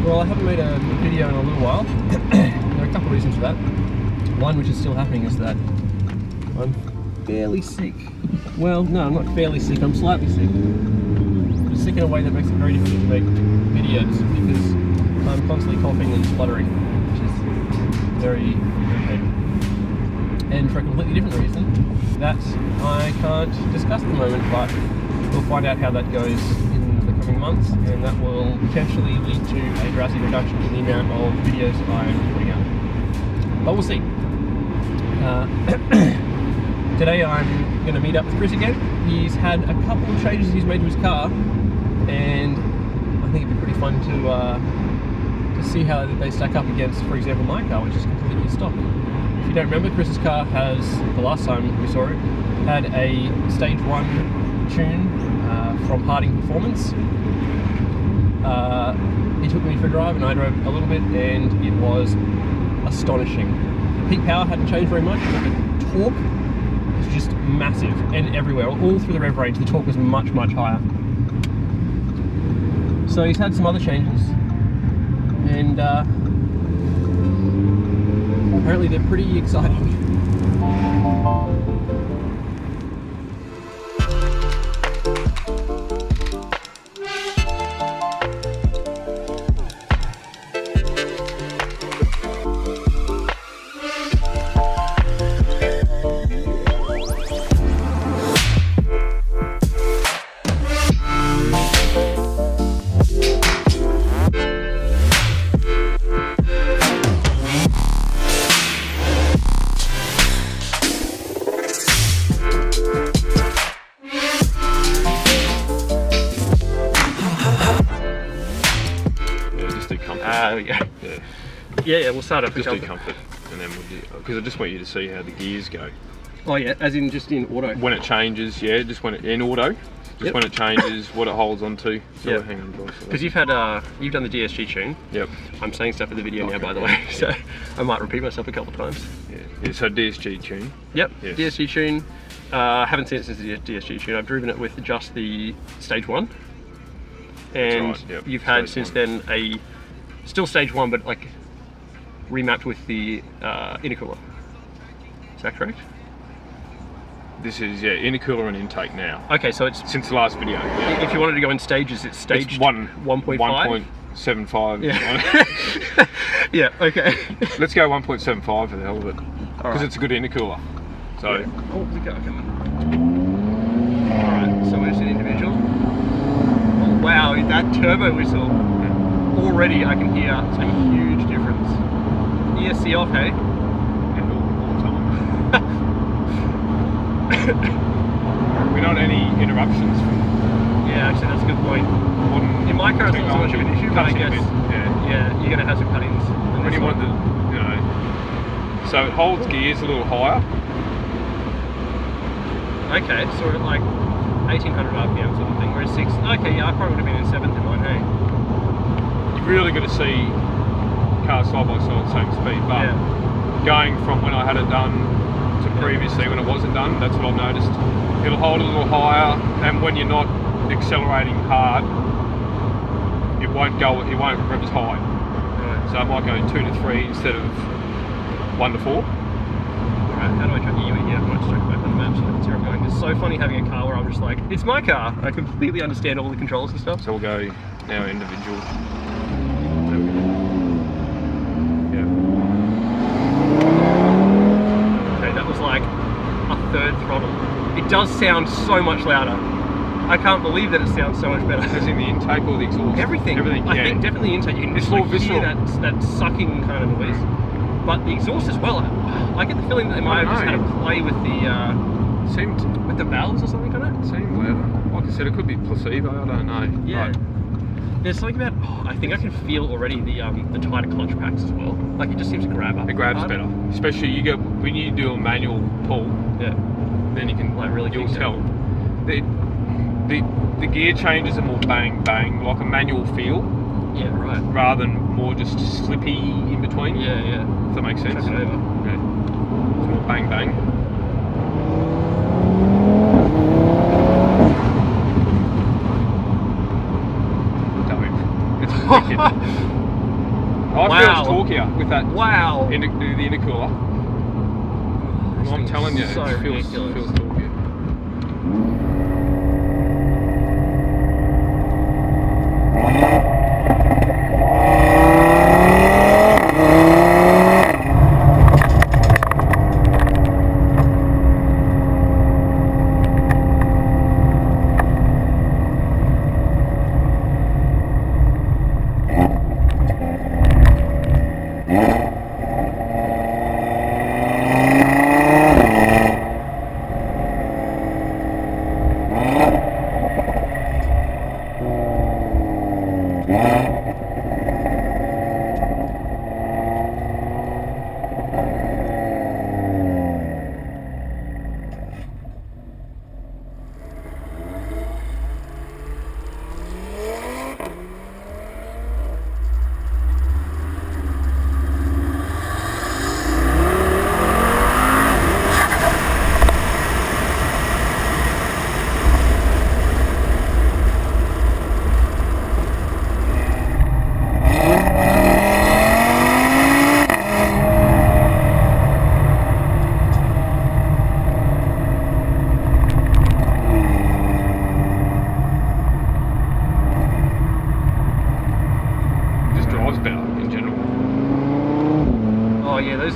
Well, I haven't made a video in a little while. There are a couple of reasons for that. One, which is still happening, is that I'm fairly sick. Well, no, I'm not fairly sick, I'm slightly sick. I'm sick in a way that makes it very difficult to make videos because I'm constantly coughing and spluttering, which is very irritating. And for a completely different reason that I can't discuss at the moment, but we'll find out how that goes in the coming months, and that will potentially lead to a drastic reduction in the amount of videos I'm putting out. But we'll see. Today I'm going to meet up with Chris again. He's had a couple of changes he's made to his car, and I think it'd be pretty fun to see how they stack up against, for example, my car, which is completely stock. If you don't remember, Chris's car has, the last time we saw it, had a stage 1 tune from Harding Performance. He took me for a drive and I drove a little bit, and it was astonishing. The peak power hadn't changed very much, but the torque was just massive and everywhere. All through the rev range, the torque was much, much higher. So he's had some other changes, and apparently they're pretty exciting. There we go. Yeah, we'll start up just do comfort, and then we'll do, because I just want you to see how the gears go. Oh yeah, as in just in auto? When it changes, yeah, just when it, in auto, just when it changes, what it holds onto. So yeah. Hang on, because you've done the DSG tune. Yep. I'm saying stuff in the video now, by the way, so I might repeat myself a couple of times. Yeah, so DSG tune. Yep, yes. DSG tune. Haven't seen it since the DSG tune. I've driven it with just the stage 1. And right, yep. You've had stage since 1. Then a still stage 1, but like remapped with the intercooler. Is that correct? This is intercooler and intake now. Okay, so it's since the last video. Yeah. If you wanted to go in stages, it's staged 1.5. 1.75. Yeah. Yeah. Okay. Let's go 1.75 for the hell of it, because it's a good intercooler. So. Yeah. Oh, the car coming. All right. So we're just an individual. Oh, wow! That turbo whistle. Already I can hear it's a huge difference. ESC off, hey? Yeah, all the time. We don't have any interruptions from... Yeah, actually that's a good point. In my car it's not so much of an issue, but I guess yeah, you're going to have some cut-ins. When you want the, so it holds gears a little higher. Okay, so we're at like 1800 RPM sort of thing, whereas 6, okay, yeah, I probably would have been in 7th in mine, hey? Really good to see cars side by side at the same speed, but going from when I had it done to previously when it wasn't done, that's what I've noticed. It'll hold a little higher, and when you're not accelerating hard, it won't rev as high. Right. So I might go 2 to 3 instead of 1 to 4. Alright, how do I track you in here? I might just check back on the map so I can see where I'm going. It's so funny having a car where I'm just like, it's my car. I completely understand all the controls and stuff. So we'll go now individual. Like a 3rd throttle. It does sound so much louder. I can't believe that it sounds so much better. Is in the intake or the exhaust? Everything. I think definitely intake. You can just like hear that sucking kind of noise. But the exhaust as well. I get the feeling that they might have just had to play with the with the valves or something kind of. It seemed louder. Like I said, it could be placebo. I don't know. Yeah. Right. There's something about, I think I can feel already the tighter clutch packs as well. Like it just seems to grab up. It grabs better. Especially when you do a manual pull. Yeah. Then you can like really. You'll tell. The gear changes are more bang bang, like a manual feel. Yeah, right. Rather than more just slippy in between. Yeah, yeah. If that makes sense. Chuck it over. Yeah. It's more bang bang. I feel it's torquier with that. Wow. The intercooler. Well, I'm telling you, so it feels torquier.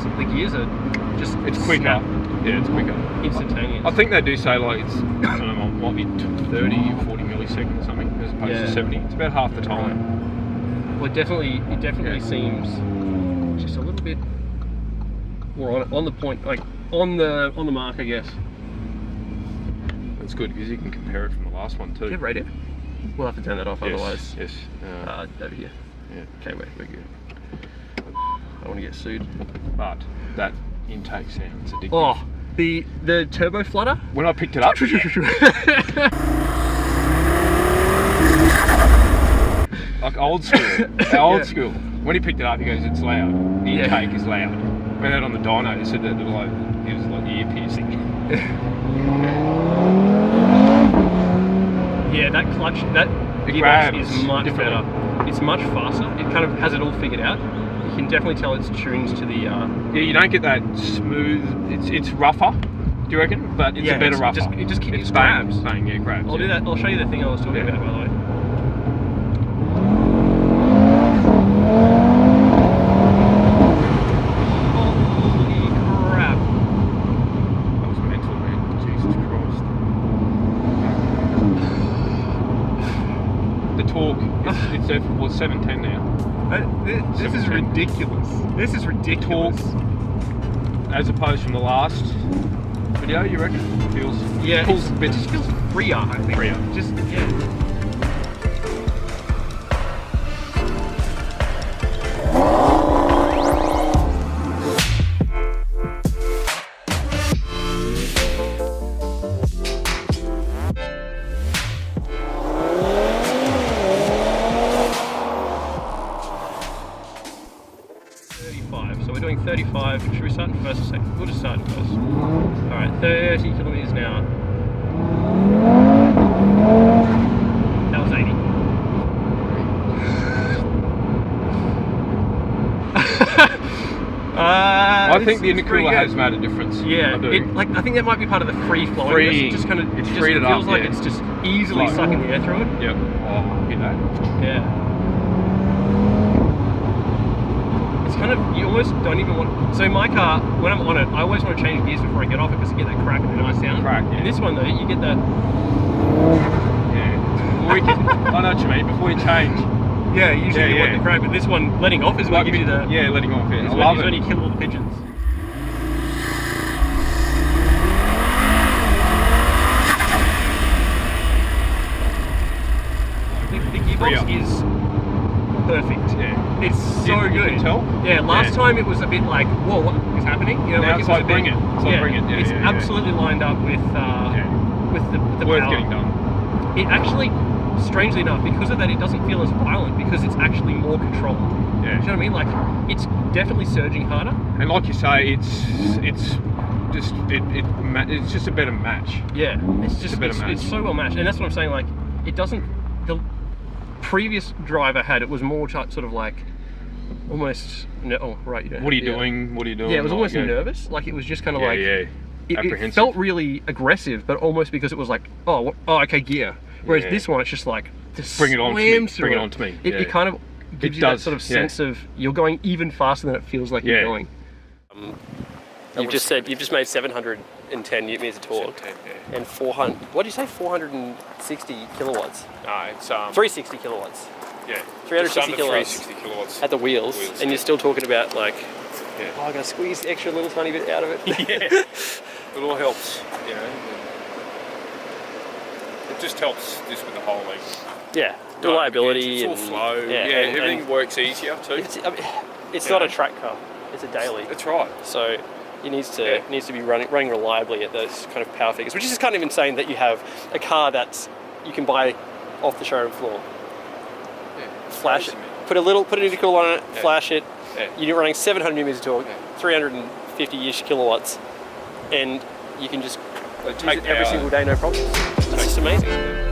The gears are just... It's quicker. Snap. Yeah, it's quicker. Instantaneous. I think they do say like it's, I don't know, might be 30 or 40 milliseconds or something as opposed to 70. It's about half the time. Well, it definitely seems just a little bit more on the point, like on the mark, I guess. That's good because you can compare it from the last one too. Do you have radio? We'll have to turn that off, yes, otherwise. Yes. Over here. Yeah. Okay, we're good. I want to get sued. But that intake sounds addictive. Oh, the turbo flutter? When I picked it up. Like old school. Old school. When he picked it up, he goes, it's loud. The intake is loud. Went out on the dyno, he said that it was like ear piercing. Yeah, that clutch, that gearbox is much better. It's much faster. It kind of has it all figured out. You can definitely tell it's tuned to the... Yeah, you don't get that smooth... It's rougher, do you reckon? But it's a better rougher. It just grabs. Bang, yeah, grabs. I'll do that. I'll show you the thing I was talking about, by the way. Holy crap. That was mental, man. Jesus Christ. The torque, it's 710 now. This is ridiculous. This is ridiculous. Torque, as opposed from the last video, you reckon? Feels it just feels freer, I think. Freer. Just So we're doing 35. Should we start in first or second? We'll just start in first. Alright, 30 kilometers an hour. That was 80. I think the intercooler has made a difference. Yeah, I think that might be part of the free flowing. It just feels like it's just easily sucking the air through it. Yep. Oh, you know. Yeah. Kind of, you almost don't even want. So my car, when I'm on it, I always want to change gears before I get off it because you get that crack and a nice sound. In this one though, you get that. Yeah. I know what you mean. Before you change. Yeah, usually you want the crack, but this one, letting off is what gives you the. Yeah, letting off. Yeah, I love it. When you kill all the pigeons. The gearbox is perfect. Yeah. It's so good. You can tell? Yeah, last time it was a bit like, whoa, what is happening? You know, now it's like bring it. It's absolutely lined up with the worth power. Getting done. It actually, strangely enough, because of that, it doesn't feel as violent because it's actually more controlled. Yeah. Do you know what I mean? Like, it's definitely surging harder. And like you say, it's just a better match. Yeah, it's just a better match. It's so well matched, and that's what I'm saying. Like, it doesn't. The previous driver had it was more sort of like almost, oh, right, you don't. What are you doing? What are you doing? Yeah, it was almost Like, nervous. Like it was just kind of like, it apprehensive. felt really aggressive, but almost because it was like, oh, okay, gear. Whereas this one, it's just like, just bring it on to me. slams through Bring it on to me. It kind of gives you that sort of sense of you're going even faster than it feels like you're going. You've just made 710 newton meters of torque and 400. What did you say? 460 kilowatts. No, it's 360 kilowatts. Yeah, 360 kilowatts 360 kilowatts at the wheels, and you're still talking about like, yeah. oh, I'm gonna squeeze the extra little tiny bit out of it. Yeah, it all helps. You know, it just helps just with the whole like. Yeah, reliability. It's all flow. Yeah, everything works easier too. It's not a track car; it's a daily. That's right. So it needs to be running reliably at those kind of power figures, which is kind of insane that you have a car that's you can buy off the showroom floor. Yeah. Flash it, put an intercooler on it, flash it. Yeah. You're running 700 newtons of torque, 350-ish kilowatts, and you can just use it every single day, no problem. It's just amazing.